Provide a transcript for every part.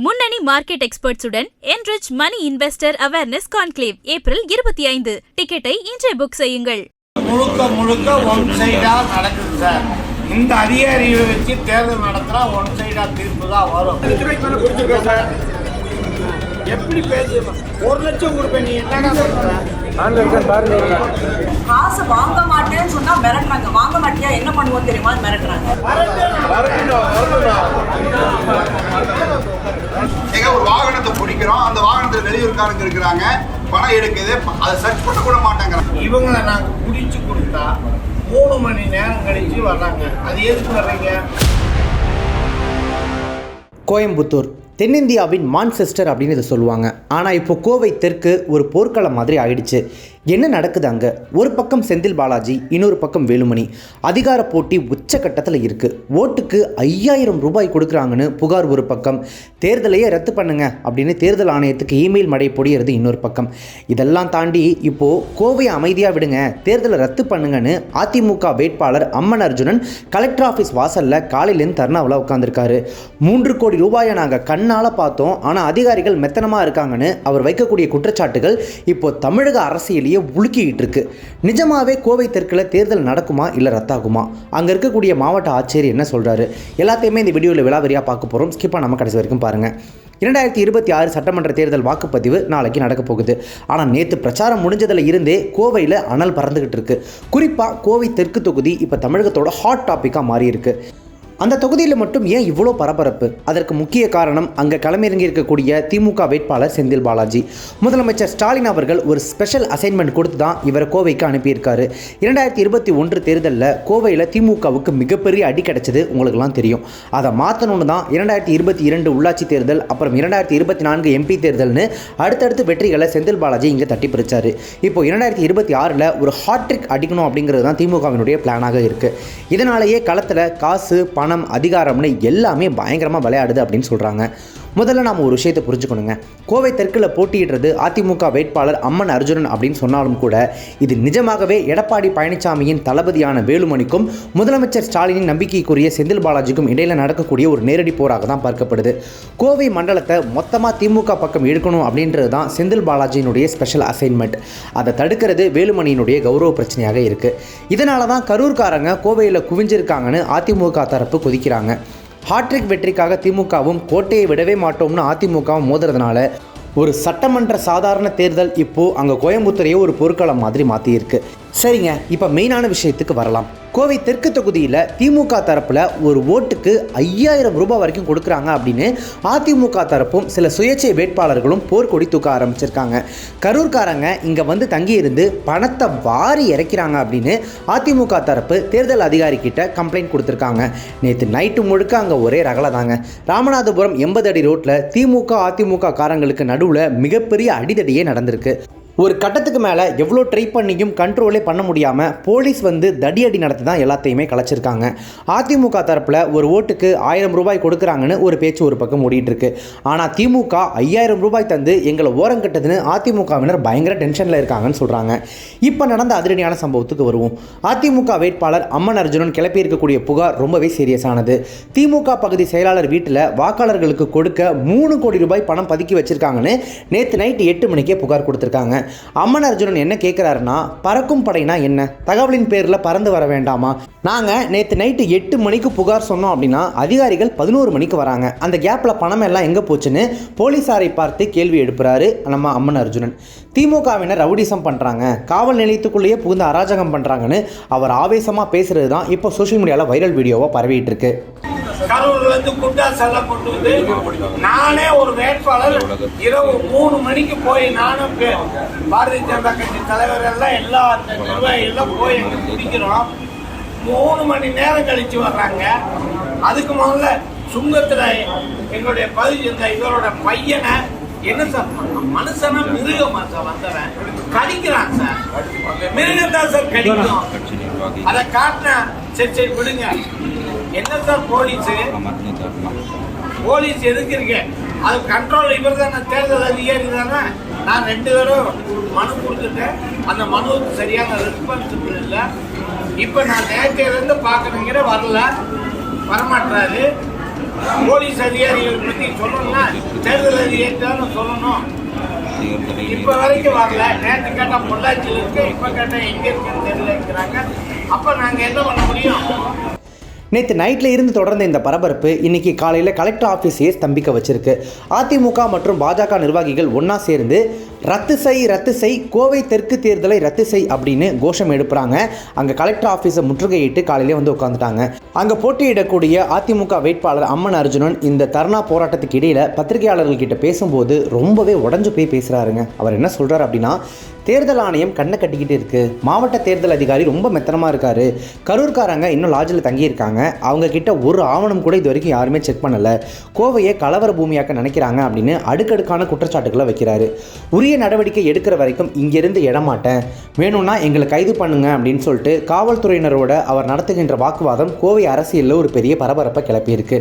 முன்னணி market எக்ஸ்பர்ட்ஸுடன் enrich money investor awareness conclave April 25. டிக்கெட்டை இன்றே புக் செய்யுங்கள். முழுக்க ஒன் சைடா நடக்குது சார். இந்த அதிகாரிகளை வச்சு தேர்தல் நடத்தினா ஒன் சைடா தீர்ப்பு தான் வரும். எப்படி பேசுமா 1 லட்சம் கொடுப்பேன், நீ என்னடா பண்ற? காசு வாங்க மாட்டேன்னு சொன்னா மிரட்டுறாங்க. வாங்க மாட்டியா என்ன பண்ணுவோம் தெரியுமா? மிரட்டுறாங்க. ஒரு வாகனத்தை பிடிக்கிறோம், அந்த வாகனத்தில் வெளியூர்காரங்க இருக்கிறாங்க, பணம் எடுக்குது, அதை சர்ச் பண்ண கூட மாட்டாங்கிறாங்க. இவங்களை நாங்கள் குடிச்சு கொடுத்தா 3 மணி நேரம் கழிச்சு வர்றாங்க. அது எதுக்கு வர்றீங்க? கோயம்புத்தூர் தென்னிந்தியாவின் மான்செஸ்டர் அப்படின்னு இதை சொல்லுவாங்க. ஆனால் இப்போ கோவை தெற்கு ஒரு போர்க்களம் மாதிரி ஆயிடுச்சு. என்ன நடக்குது அங்கே? ஒரு பக்கம் செந்தில் பாலாஜி, இன்னொரு பக்கம் வேலுமணி. அதிகார போட்டி உச்சக்கட்டத்தில் இருக்குது. ஓட்டுக்கு 5000 ரூபாய் கொடுக்குறாங்கன்னு புகார் ஒரு பக்கம். தேர்தலையே ரத்து பண்ணுங்க அப்படின்னு தேர்தல் ஆணையத்துக்கு இமெயில் மடை பொடியிறது இன்னொரு பக்கம். இதெல்லாம் தாண்டி இப்போது கோவையை அமைதியாக விடுங்க, தேர்தலை ரத்து பண்ணுங்கன்னு அதிமுக வேட்பாளர் அம்மன் அர்ஜுனன் கலெக்டர் ஆஃபீஸ் வாசலில் காலையிலேருந்து தர்ணாவில் உட்காந்துருக்காரு. 3 கோடி ரூபாயை நாங்கள் கண்ணால் பார்த்தோம், ஆனால் அதிகாரிகள் மெத்தனமாக இருக்காங்கன்னு அவர் வைக்கக்கூடிய குற்றச்சாட்டுகள் இப்போ தமிழக அரசியலையே உலுக்கிட்டு இருக்கு. நிஜமாவே கோவை தெற்குல தேர்தல் நடக்குமா இல்லை ரத்தாகுமா? அங்கே இருக்கக்கூடிய மாவட்ட ஆட்சியர் என்ன சொல்கிறாரு? எல்லாத்தையுமே இந்த வீடியோவில் விலாவரியாக பார்க்க போகிறோம். ஸ்கிப்பாக நம்ம கடைசி வரைக்கும் பாருங்கள். 2026 சட்டமன்ற தேர்தல் வாக்குப்பதிவு நாளைக்கு நடக்க போகுது. ஆனால் நேற்று பிரச்சாரம் முடிஞ்சதில் இருந்தே கோவையில் அனல் பறந்துக்கிட்டு இருக்கு. குறிப்பாக கோவை தெற்கு தொகுதி இப்போ தமிழகத்தோட ஹாட் டாப்பிக்காக மாறி இருக்கு. அந்த தொகுதியில் மட்டும் ஏன் இவ்வளோ பரபரப்பு? அதற்கு முக்கிய காரணம் அங்கே களமிறங்கி இருக்கக்கூடிய திமுக வேட்பாளர் செந்தில் பாலாஜி. முதலமைச்சர் ஸ்டாலின் அவர்கள் ஒரு ஸ்பெஷல் அசைன்மெண்ட் கொடுத்து தான் இவரை கோவைக்கு அனுப்பியிருக்காரு. 2021 தேர்தலில் கோவையில் திமுகவுக்கு மிகப்பெரிய அடி கிடைச்சது உங்களுக்குலாம் தெரியும். அதை மாற்றணும்னு தான் 2022 உள்ளாட்சி தேர்தல், அப்புறம் 2024 எம்பி தேர்தல்னு அடுத்தடுத்து வெற்றிகளை செந்தில் பாலாஜி இங்கே தட்டி பிரிச்சார். இப்போ 2026 ஒரு ஹாட்ரிக் அடிக்கணும் அப்படிங்கிறது தான் திமுகவினுடைய பிளானாக இருக்குது. இதனாலேயே களத்தில் காசு, பணம், அதிகாரம்னு எல்லாமே பயங்கரமாக விளையாடுது அப்படின்னு சொல்கிறாங்க. முதல்ல நாம் ஒரு விஷயத்தை புரிஞ்சுக்கணுங்க. கோவை தெற்கில் போட்டியிடுறது அதிமுக வேட்பாளர் அம்மன் அர்ஜுனன் அப்படின்னு சொன்னாலும் கூட இது நிஜமாகவே எடப்பாடி பழனிசாமியின் தளபதியான வேலுமணிக்கும் முதலமைச்சர் ஸ்டாலினின் நம்பிக்கைக்குரிய செந்தில் பாலாஜிக்கும் இடையில் நடக்கக்கூடிய ஒரு நேரடி போராக தான் பார்க்கப்படுது. கோவை மண்டலத்தை மொத்தமாக திமுக பக்கம் இழுக்கணும் அப்படின்றது தான் செந்தில் பாலாஜியினுடைய ஸ்பெஷல் அசைன்மெண்ட். அதை தடுக்கிறது வேலுமணியினுடைய கௌரவ பிரச்சனையாக இருக்குது. இதனால தான் கரூர்காரங்க கோவையில் குவிஞ்சிருக்காங்கன்னு அதிமுக தரப்பு கொதிக்கிறாங்க. ஹாட்ரிக் வெற்றிக்காக திமுகவும் கோட்டையை விடவே மாட்டோம்னு அதிமுகவும் மோதுறதுனால ஒரு சட்டமன்ற சாதாரண தேர்தல் இப்போது அங்கே கோயம்புத்தூரையே ஒரு பொருட்களம் மாதிரி மாற்றியிருக்கு. சரிங்க, இப்போ மெயினான விஷயத்துக்கு வரலாம். கோவை தெற்கு தொகுதியில் திமுக தரப்பில் ஒரு ஓட்டுக்கு 5000 ரூபாய் வரைக்கும் கொடுக்குறாங்க அப்படின்னு அதிமுக தரப்பும் சில சுயேட்சை வேட்பாளர்களும் போர்க்கொடி தூக்க ஆரம்பிச்சிருக்காங்க. கரூர்காரங்க இங்கே வந்து தங்கியிருந்து பணத்தை வாரி இறக்கிறாங்க அப்படின்னு அதிமுக தரப்பு தேர்தல் அதிகாரி கிட்ட கம்ப்ளைண்ட் கொடுத்துருக்காங்க. நேற்று நைட்டு முழுக்க அங்கே ஒரே ரகலை தாங்க. ராமநாதபுரம் 80 அடி ரோட்டில் திமுக அதிமுக காரங்களுக்கு நடுவில் மிகப்பெரிய அடிதடியே நடந்திருக்கு. ஒரு கட்டத்துக்கு மேலே எவ்வளோ ட்ரை பண்ணியும் கண்ட்ரோலே பண்ண முடியாமல் போலீஸ் வந்து தடியடி நடத்தி தான் எல்லாத்தையுமே கலைச்சிருக்காங்க. அதிமுக தரப்பில் ஒரு ஓட்டுக்கு 1000 ரூபாய் கொடுக்குறாங்கன்னு ஒரு பேச்சு ஒரு பக்கம் ஓடிட்டு இருக்கு. ஆனால் திமுக 5000 ரூபாய் தந்து எங்களை ஓரங்கட்டதுன்னு அதிமுகவினர் பயங்கர டென்ஷனில் இருக்காங்கன்னு சொல்கிறாங்க. இப்போ நடந்த அதிரடியான சம்பவத்துக்கு வருவோம். அதிமுக வேட்பாளர் அம்மன் அர்ஜுனன் கிளப்பி இருக்கக்கூடிய புகார் ரொம்பவே சீரியஸானது. திமுக பகுதி செயலாளர் வீட்டில் வாக்காளர்களுக்கு கொடுக்க 3 கோடி ரூபாய் பணம் பதுக்கி வச்சிருக்காங்கன்னு நேற்று நைட்டு 8 மணிக்கே புகார் கொடுத்துருக்காங்க. அம்மன் அர்ஜுனன் என்ன கேட்குறாருன்னா, பறக்கும் படைனா என்ன? தகவலின் பேரில் பறந்து வர வேண்டாமா? நாங்கள் நேற்று நைட்டு 8 மணிக்கு புகார் சொன்னோம் அப்படின்னா அதிகாரிகள் 11 மணிக்கு வராங்க. அந்த கேப்பில் பணம் எல்லாம் எங்கே போச்சுன்னு போலீஸாரை பார்த்து கேள்வி எழுப்புறாரு நம்ம அம்மன் அர்ஜுனன். திமுகவினர் ரவுடிசம் பண்ணுறாங்க, காவல் நிலையத்துக்குள்ளேயே புகுந்து அராஜகம் பண்ணுறாங்கன்னு அவர் ஆவேசமாக பேசுறது தான் இப்போ சோஷியல் மீடியாவில் வைரல் வீடியோவாக பரவிட்டு இருக்கு. கரூர்ல இருந்து குண்டாஸ் எல்லாம் கொண்டு வந்து நானே ஒரு வேட்பாளர் இரவு 3 மணிக்கு போய் நானும் பாரதிய ஜனதா கட்சி தலைவர்கள் எல்லா நிர்வாகிகளும் போய் எங்க குடிக்கிறோம். 3 மணி நேரம் கழிச்சு வர்றாங்க. அதுக்கு முதல்ல சுங்கத்துல எங்களுடைய பகுதி இவரோட பையனை என்ன சார் மனுஷனா மிருகமா சார் வந்தவன் கடிக்கிறான் சார். மிருகத்தான் சார் கடிக்கும். அதை காட்டினா சரி விடுங்க. என்ன சார் போலீஸ் எதுக்கு இருக்கு? அது கண்ட்ரோல் இவர் தானே, தேர்தல் அதிகாரி தானே. நான் 2 தடவை மனு கொடுத்துட்டேன். அந்த மனுவுக்கு சரியான ரெஸ்பான்சிபிள் இல்லை. இப்போ நான் நேற்றையிலேருந்து பார்க்கணுங்கிற வரமாட்டாரு. போலீஸ் அதிகாரிகள் பற்றி சொல்லணும்னா தேர்தல் அறிக்கைன்னு சொல்லணும். இப்ப வரைக்கும் வரல. நேற்று கேட்டா பொள்ளாச்சியில் இருக்கு, இப்ப கேட்டா எங்க இருக்குன்னு தெரியலங்கிறாங்க. அப்ப நாங்க என்ன பண்ண முடியும்? நேற்று நைட்டில் இருந்து தொடர்ந்த இந்த பரபரப்பு இன்னைக்கு காலையில் கலெக்டர் ஆஃபீஸையே ஸ்தம்பிக்க வச்சிருக்கு. அதிமுக மற்றும் பாஜக நிர்வாகிகள் ஒன்றா சேர்ந்து ரத்து செய் கோவை தெற்கு தேர்தலை ரத்து செய் அப்படின்னு கோஷம் எழுப்புறாங்க. அங்கே கலெக்டர் ஆஃபீஸை முற்றுகையிட்டு காலையிலே வந்து உட்காந்துட்டாங்க. அங்கே போட்டியிடக்கூடிய அதிமுக வேட்பாளர் அம்மன் அர்ஜுனன் இந்த தர்ணா போராட்டத்துக்கு இடையில் பத்திரிகையாளர்கள்கிட்ட பேசும்போது ரொம்பவே உடஞ்சு போய் பேசுகிறாருங்க. அவர் என்ன சொல்கிறார் அப்படின்னா, தேர்தல் ஆணையம் கண்ணை கட்டிக்கிட்டு இருக்கு, மாவட்ட தேர்தல் அதிகாரி ரொம்ப மெத்தனமாக இருக்காரு, கரூர்காரங்க இன்னும் லாட்ஜில் தங்கியிருக்காங்க, அவங்க கிட்ட ஒரு ஆவணம் கூட இது வரைக்கும் யாருமே செக் பண்ணலை, கோவையை கலவர பூமியாக்க நினைக்கிறாங்க அப்படின்னு அடுக்கடுக்கான குற்றச்சாட்டுகளை வைக்கிறாரு. உரிய நடவடிக்கை எடுக்கிற வரைக்கும் இங்கிருந்து எடமாட்டேன், வேணும்னா எங்களை கைது பண்ணுங்க அப்படின்னு சொல்லிட்டு காவல்துறையினரோட அவர் நடத்துகின்ற வாக்குவாதம் கோவை அரசியலில் ஒரு பெரிய பரபரப்பை கிளப்பியிருக்கு.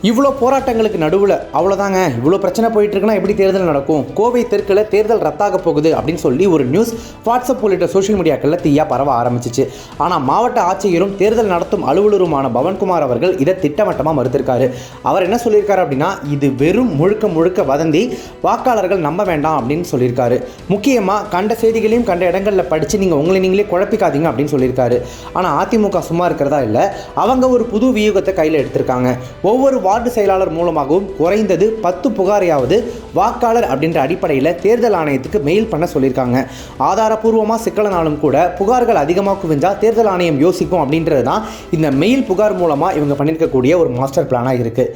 இவ்வளோ போராட்டங்களுக்கு நடுவில் அவ்வளோதாங்க, இவ்வளோ பிரச்சனை போயிட்டு இருக்குன்னா எப்படி தேர்தல் நடக்கும், கோவை தெற்கில் தேர்தல் ரத்தாக போகுது அப்படின்னு சொல்லி ஒரு நியூஸ் வாட்ஸ்அப் உள்ளிட்ட சோஷியல் மீடியாக்களில் தீயா பரவ ஆரம்பிச்சிச்சு. ஆனால் மாவட்ட ஆட்சியரும் தேர்தல் நடத்தும் அலுவலருமான பவன்குமார் அவர்கள் இதை திட்டவட்டமாக மறுத்திருக்காரு. அவர் என்ன சொல்லியிருக்காரு அப்படின்னா, இது வெறும் முழுக்க வதந்தி, வாக்காளர்கள் நம்ப வேண்டாம் அப்படின்னு சொல்லியிருக்காரு. முக்கியமாக கண்ட செய்திகளையும் கண்ட இடங்களில் படித்து நீங்கள் உங்களை நீங்களே குழப்பிக்காதீங்க அப்படின்னு சொல்லியிருக்காரு. ஆனால் அதிமுக சும்மா இருக்கிறதா இல்லை, அவங்க ஒரு புது வியூகத்தை கையில் எடுத்திருக்காங்க. ஒவ்வொரு வார்டு செயலாளர் மூலமாகவும் குறைந்தது 10 புகாரையாவது வாக்காளர் அப்படின்ற அடிப்படையில் தேர்தல் ஆணையத்துக்கு மெயில் பண்ண சொல்லியிருக்காங்க. ஆதாரப்பூர்வமாக சிக்கலனாலும் கூட புகார்கள் அதிகமாக குவிஞ்சா தேர்தல் ஆணையம் யோசிக்கும் அப்படின்றது தான் இந்த மெயில் புகார் மூலமாக இவங்க பண்ணியிருக்கக்கூடிய ஒரு மாஸ்டர் பிளானாக இருக்குது.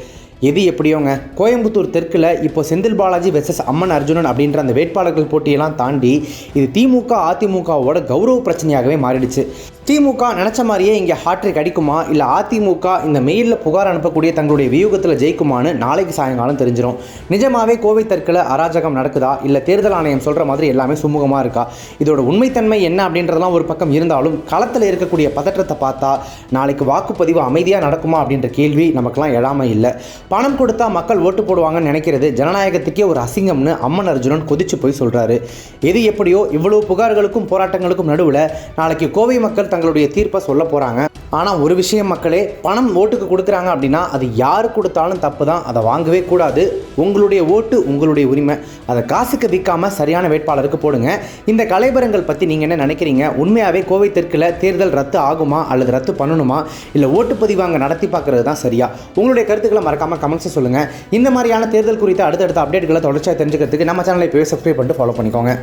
எது எப்படியோங்க, கோயம்புத்தூர் தெற்கில் இப்போ செந்தில் பாலாஜி வெர்சஸ் அம்மன் அர்ஜுனன் அப்படின்ற அந்த வேட்பாளர்கள் போட்டியெல்லாம் தாண்டி இது திமுக அதிமுகவோட கௌரவ பிரச்சனையாகவே மாறிடுச்சு. திமுக நினச்ச மாதிரியே இங்கே ஹாட்ரிக் அடிக்குமா, இல்லை அதிமுக இந்த மெயிலில் புகார் அனுப்பக்கூடிய தங்களுடைய வியூகத்தில் ஜெயிக்குமான்னு நாளைக்கு சாயங்காலம் தெரிஞ்சிடும். நிஜமாவே கோவை தெற்கில் அராஜகம் நடக்குதா, இல்லை தேர்தல் ஆணையம் சொல்கிற மாதிரி எல்லாமே சுமூகமாக இருக்கா, இதோட உண்மைத்தன்மை என்ன அப்படின்றதெல்லாம் ஒரு பக்கம் இருந்தாலும் களத்தில் இருக்கக்கூடிய பதற்றத்தை பார்த்தா நாளைக்கு வாக்குப்பதிவு அமைதியாக நடக்குமா அப்படின்ற கேள்வி நமக்கெல்லாம் எழாமல் இல்லை. பணம் கொடுத்தா மக்கள் ஓட்டு போடுவாங்கன்னு நினைக்கிறது ஜனநாயகத்துக்கே ஒரு அசிங்கம்னு அம்மன் அர்ஜுனன் கொதிச்சு போய் சொல்கிறாரு. எது எப்படியோ இவ்வளோ புகார்களுக்கும் போராட்டங்களுக்கும் நடுவில் நாளைக்கு கோவை மக்கள் தங்களுடைய தீர்ப்பை சொல்ல போகிறாங்க. ஆனால் ஒரு விஷயம் மக்களே, பணம் ஓட்டுக்கு கொடுக்குறாங்க அப்படின்னா அது யாரு கொடுத்தாலும் தப்பு தான், அதை வாங்கவே கூடாது. உங்களுடைய ஓட்டு உங்களுடைய உரிமை, அதை காசுக்கு விற்காமல் சரியான வேட்பாளருக்கு போடுங்க. இந்த கலைபரங்கள் பற்றி நீங்கள் என்ன நினைக்கிறீங்க? உண்மையாகவே கோவை தெற்கில் தேர்தல் ரத்து ஆகுமா அல்லது ரத்து பண்ணணுமா, இல்லை ஓட்டுப்பதிவு அங்கே நடத்தி பார்க்குறது தான் சரியா? உங்களுடைய கருத்துக்களை மறக்காமல் கமெண்ட்ஸை சொல்லுங்கள். இந்த மாதிரியான தேர்தல் குறித்த அடுத்தடுத்த அப்டேட்களை தொடர்ச்சியாக தெரிஞ்சுக்கிறதுக்கு நம்ம சேனலை இப்போவே சப்ஸ்கிரைப் பண்ணிட்டு ஃபாலோ பண்ணிக்கோங்க.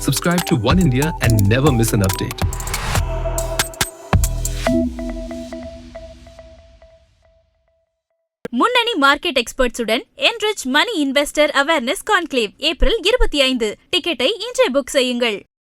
Subscribe to One India and never miss an update. முன்னணி market எக்ஸ்பர்ட்ஸுடன் enrich money investor awareness conclave April 25. டிக்கெட்டை இன்றே புக் செய்யுங்கள்.